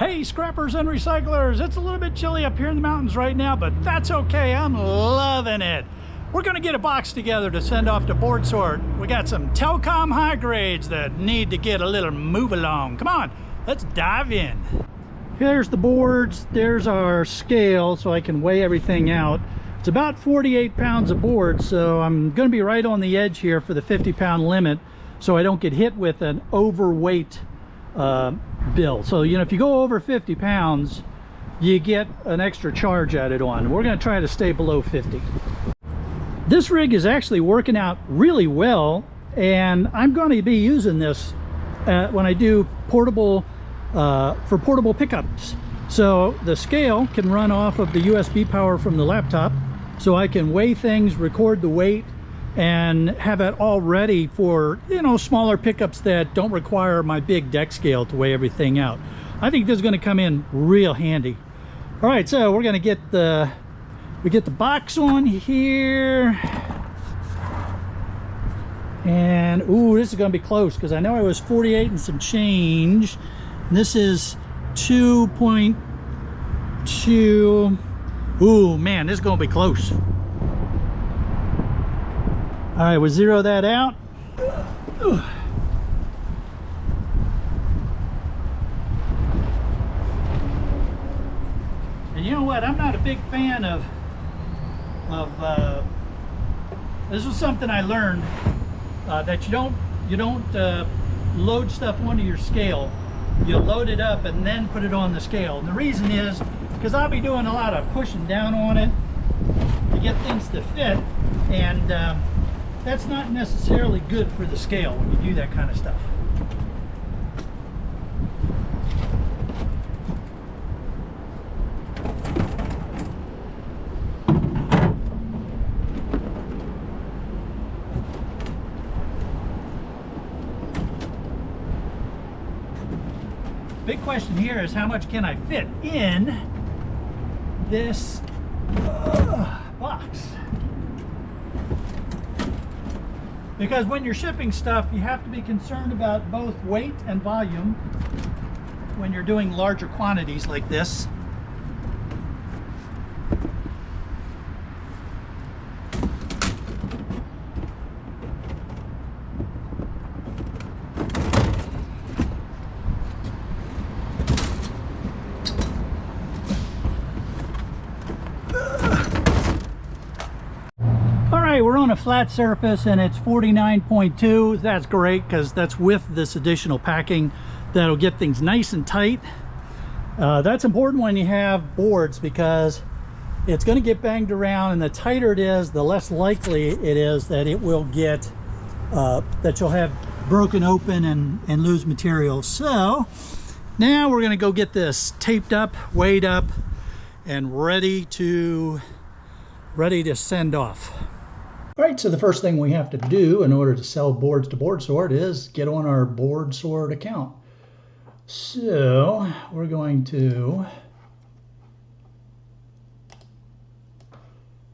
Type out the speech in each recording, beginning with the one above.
Hey scrappers and recyclers, it's a little bit chilly up here in the mountains right now, but that's okay, I'm loving it. We're gonna get a box together to send off to Boardsort. We got some TELCOM High Grades that need to get a little move along. Come on, let's dive in. Here's the boards, there's our scale so I can weigh everything out. It's about 48 pounds of board, so I'm gonna be right on the edge here for the 50-pound limit so I don't get hit with an overweight bill. So, you know, if you go over 50 pounds, you get an extra charge added on. We're going to try to stay below 50. This rig is actually working out really well, and I'm going to be using this when I do portable for portable pickups. So the scale can run off of the USB power from the laptop, so I can weigh things, record the weight, and have it all ready for, you know, smaller pickups that don't require my big deck scale to weigh everything out. I think this is going to come in real handy. All right, so we're going to get the box on here, and ooh, this is going to be close because I know I was 48 and some change. This is 2.2. Ooh man, this is going to be close. All right, we'll zero that out. And you know what? I'm not a big fan of this was something I learned, that you don't load stuff onto your scale. You load it up and then put it on the scale. And the reason is because I'll be doing a lot of pushing down on it to get things to fit, and that's not necessarily good for the scale when you do that kind of stuff. Big question here is how much can I fit in this box? Because when you're shipping stuff, you have to be concerned about both weight and volume when you're doing larger quantities like this. We're on a flat surface and it's 49.2. That's great because that's with this additional packing that'll get things nice and tight. That's important when you have boards because it's going to get banged around, and the tighter it is, the less likely it is that it will get that you'll have broken open and lose material. So now we're going to go get this taped up, weighed up, and ready to send off. All right, so the first thing we have to do in order to sell boards to Boardsort is get on our Boardsort account. So we're going to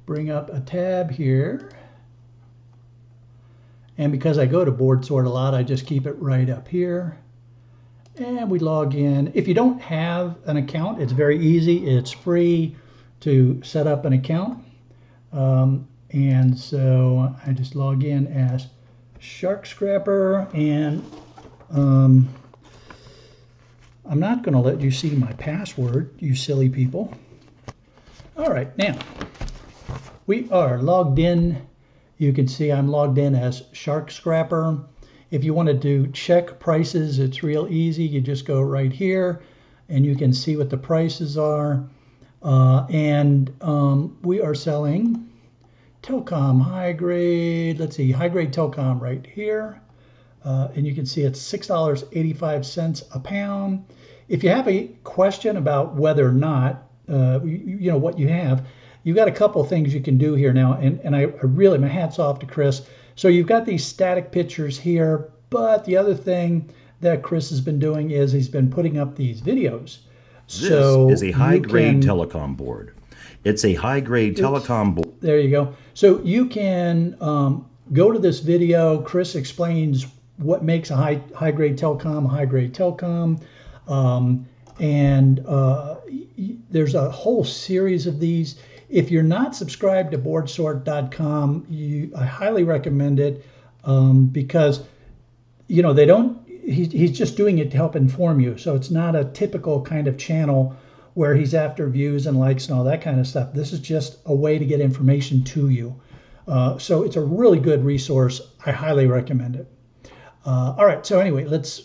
bring up a tab here. And because I go to Boardsort a lot, I just keep it right up here. And we log in. If you don't have an account, it's very easy. It's free to set up an account. And so I just log in as Shark Scrapper, and I'm not going to let you see my password, you silly people. All right, now we are logged in. You can see I'm logged in as Shark Scrapper. If you wanted to check prices, it's real easy. You just go right here and you can see what the prices are. We are selling TELCOM High Grade. Let's see, High Grade TELCOM right here. And you can see it's $6.85 a pound. If you have a question about whether or not, you know, what you have, you've got a couple things you can do here now. And I really, my hat's off to Chris. So you've got these static pictures here, but the other thing that Chris has been doing is he's been putting up these videos. This is a high-grade telecom board. It's a high-grade telecom board. There you go. So you can go to this video. Chris explains what makes a high-grade telecom a high-grade telecom. And there's a whole series of these. If you're not subscribed to boardsort.com, I highly recommend it because, you know, he's just doing it to help inform you. So it's not a typical kind of channel where he's after views and likes and all that kind of stuff. This is just a way to get information to you. So it's a really good resource. I highly recommend it. All right, so anyway, let's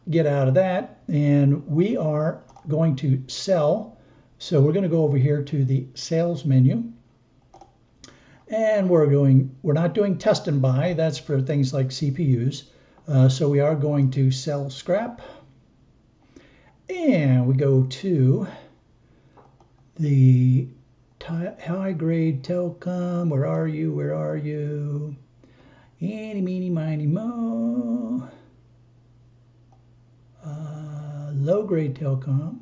get out of that. And we are going to sell. So we're going to go over here to the sales menu. And we're not doing test and buy. That's for things like CPUs. So we are going to sell scrap. And we go to the high grade telecom. Where are you? Where are you? Eeny, meeny, miny, mo. Low grade telecom.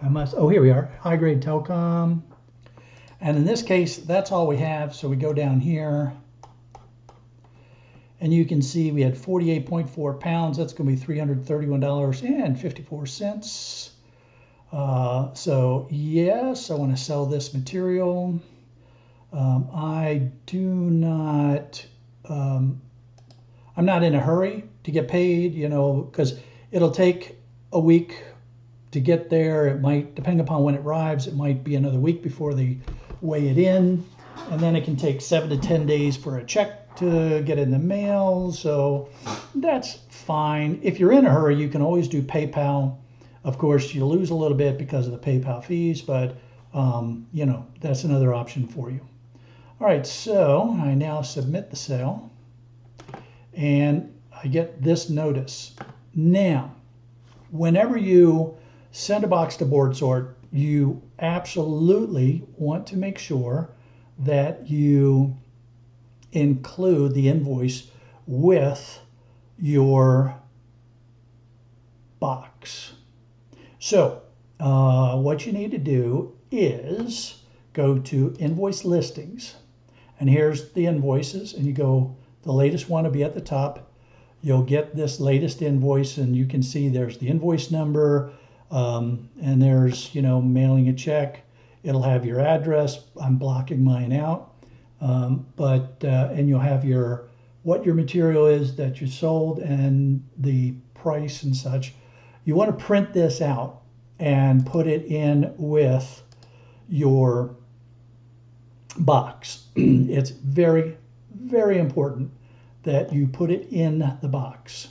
Oh, here we are. High grade telecom. And in this case, that's all we have. So we go down here. And you can see we had 48.4 pounds. That's going to be $331.54. So yes, I want to sell this material. I'm not in a hurry to get paid, you know, because it'll take a week to get there. It might, depending upon when it arrives, it might be another week before they weigh it in. And then it can take 7 to 10 days for a check to get in the mail. So that's fine. If you're in a hurry, you can always do PayPal. Of course, you lose a little bit because of the PayPal fees, but you know, that's another option for you. All right, so I now submit the sale and I get this notice. Now, whenever you send a box to Boardsort, you absolutely want to make sure that you include the invoice with your box. So what you need to do is go to invoice listings, and here's the invoices, and you go, the latest one will be at the top. You'll get this latest invoice, and you can see there's the invoice number, and there's, you know, mailing a check. It'll have your address. I'm blocking mine out, and you'll have what your material is that you sold and the price and such. You want to print this out and put it in with your box. It's very, very important that you put it in the box,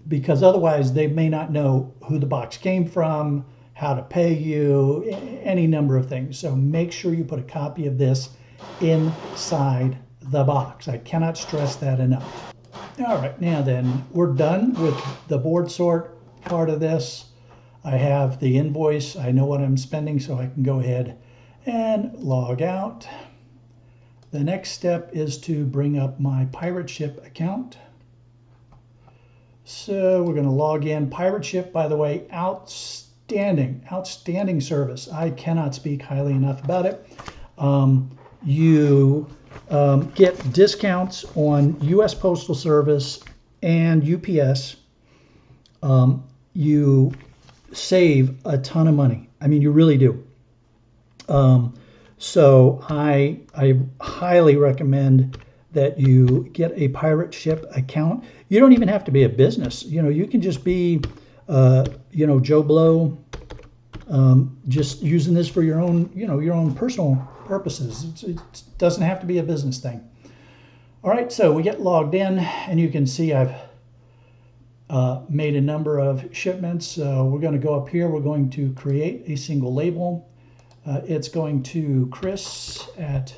because otherwise they may not know who the box came from, how to pay you, any number of things. So make sure you put a copy of this inside the box. I cannot stress that enough. All right, now then, we're done with the Boardsort part of this. I have the invoice. I know what I'm spending, so I can go ahead and log out. The next step is to bring up my pirate ship account. So we're going to log in. Pirate ship, by the way, outstanding service. I cannot speak highly enough about it. You get discounts on U.S. Postal Service and UPS. You save a ton of money. I mean, you really do. So I highly recommend that you get a pirate ship account. You don't even have to be a business. You know, you can just be, you know, Joe Blow, just using this for your own, you know, your own personal purposes. It doesn't have to be a business thing. All right, so we get logged in, and you can see I've made a number of shipments. We're going to go up here. We're going to create a single label. It's going to Chris at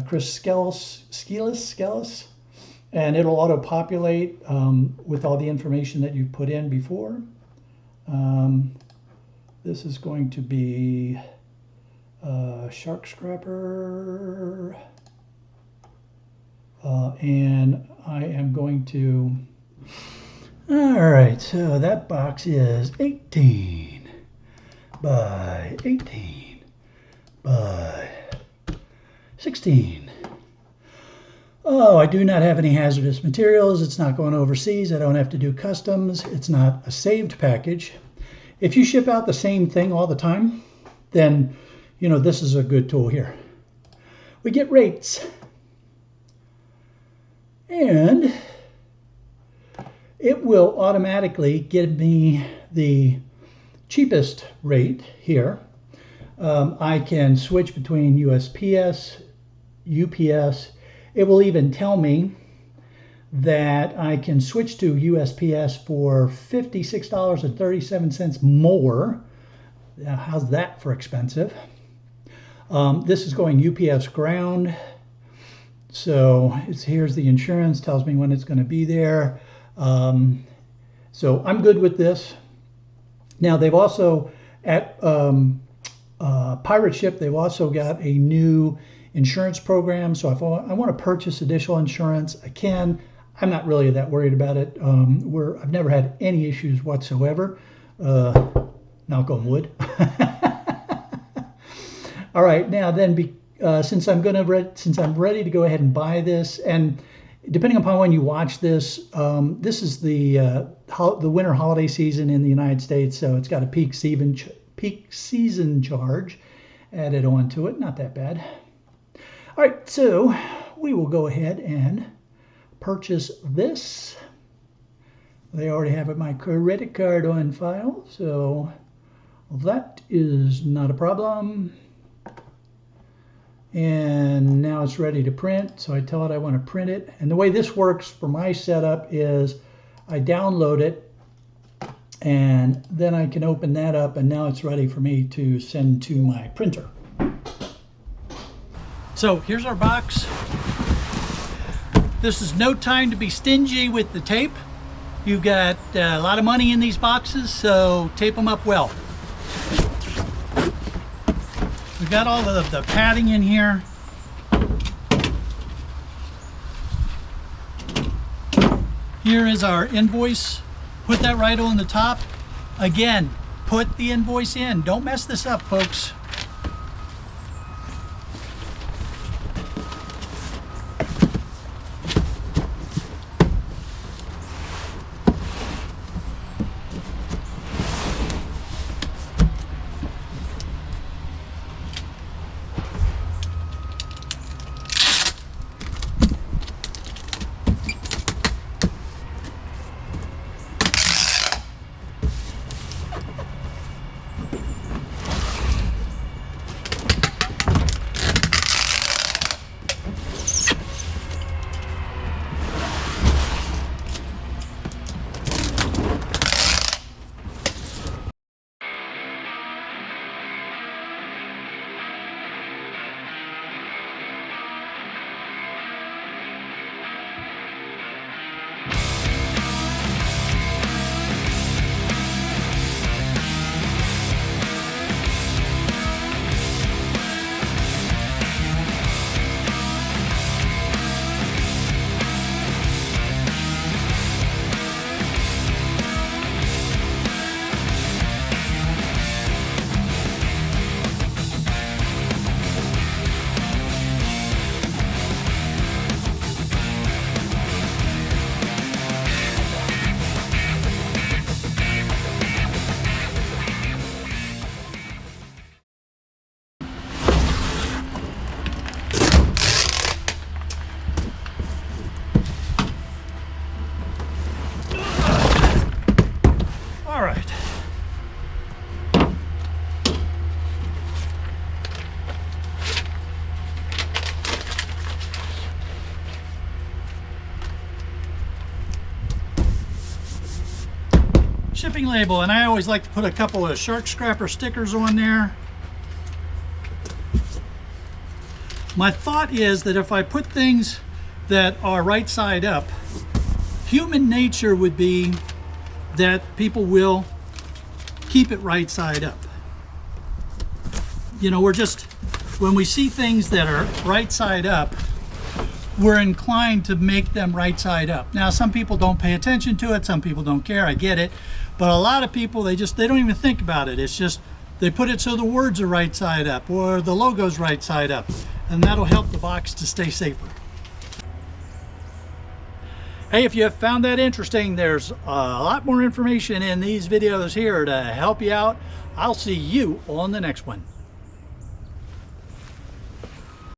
Chris Skelis, and it'll auto-populate with all the information that you've put in before. This is going to be Shark Scrapper, and I am going to, all right, so that box is 18 by 18 by 16. Oh, I do not have any hazardous materials. It's not going overseas. I don't have to do customs. It's not a saved package. If you ship out the same thing all the time, then, you know, this is a good tool here. We get rates. And it will automatically give me the cheapest rate here. I can switch between USPS, UPS. It will even tell me that I can switch to USPS for $56.37 more. How's that for expensive? This is going UPS ground. So here's the insurance, tells me when it's going to be there. So I'm good with this. Now they've also, at Pirate Ship, they've also got a new insurance program. So if I want to purchase additional insurance, I can. I'm not really that worried about it. I've never had any issues whatsoever. Knock on wood. All right, now then, since I'm ready to go ahead and buy this, and depending upon when you watch this, this is the winter holiday season in the United States, so it's got a peak season charge added onto it. Not that bad. All right, so we will go ahead and purchase this. They already have my credit card on file, so that is not a problem. And now it's ready to print, so I tell it I want to print it. And the way this works for my setup is I download it, and then I can open that up, and now it's ready for me to send to my printer. So here's our box. This is no time to be stingy with the tape. You've got a lot of money in these boxes, so tape them up well. We've got all of the padding in here. Here is our invoice. Put that right on the top. Again, put the invoice in. Don't mess this up, folks. Shipping label, and I always like to put a couple of shark scrapper stickers on there. My thought is that if I put things that are right side up, human nature would be that people will keep it right side up. You know, when we see things that are right side up, we're inclined to make them right side up. Now, some people don't pay attention to it, some people don't care, I get it. But a lot of people, they don't even think about it. It's just, they put it so the words are right side up or the logo's right side up, and that'll help the box to stay safer. Hey, if you have found that interesting, there's a lot more information in these videos here to help you out. I'll see you on the next one.